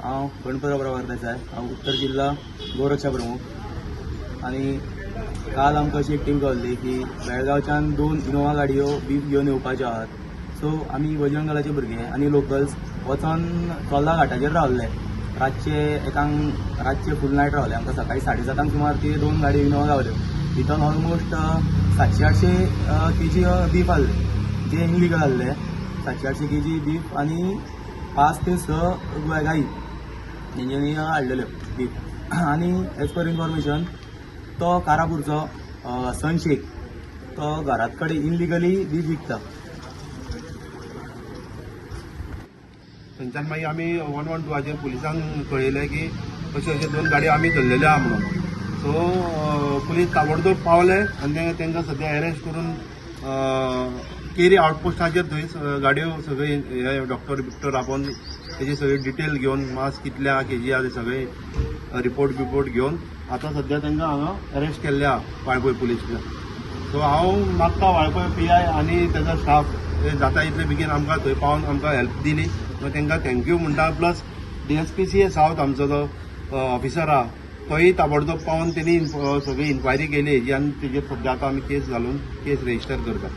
हांव गणपतराव प्रभाकर देसाय, हांव उत्तर जिल्हा गोरक्षा प्रमुख. आणि काल आमकां अशी एक टीम गावल्ली की बेळगांवच्यान 2 इनोवा गाडयो बीफ घेवन येवपाच्यो आहात. सो आमी बजरंग भुरगे आनी लोकल्स वचोन चोला घाटाचेर रावल्ले. रातचे फूल नायट रावले. आमकां सकाळी 7:30 सुमार ती 2 गाडयो इनोवा गावल्यो. भितर ऑलमोस्ट 700-800 kg बीफ आहले, जे इनलिगल आहले. 700-800 kg बीफ आनी 5 ते 6 गायी तेंच्यांनी हाडलेल्यो बीफ. आनी एज पर इन्फॉर्मेशन तो कारापूरचो सन शेख तो घरात कडेन इनलिगली बीफ विकता. थंयच्यान मागीर आमी 112 पुलिसांक कळयलें की अश्यो 2 गाडयो आमी धरलेल्यो आहा म्हणून. सो पुलीस ताबडतोब पावले आनी तांकां सद्या अरेस्ट करून केरी आउटपोस्टाचेर थंय गाडयो सगळे डॉक्टर बिक्टर आपोवन तेजी सगळी डिटेल घेवन मास कितल्या केजी आहा ते सगळे रिपोर्ट घेवन आतां सद्या तांकां हांगा अरेस्ट केल्ले आहा वाळपय पुलीस. सो हांव मागता वाळपय PI आनी तेजो स्टाफ जाता इतले बेगीन आमकां थंय पावन आमकां हेल्प दिली. तांकां थँक्यू म्हणटा. प्लस DSPCA सावथ आमचो जो ऑफिसर आहा तोय ताबडतोब पावन तेणी सगळी इन्क्वायरी केली हेजी आनी तेजेर सद्या आतां आमी केस घालून केस रजिस्टर करता.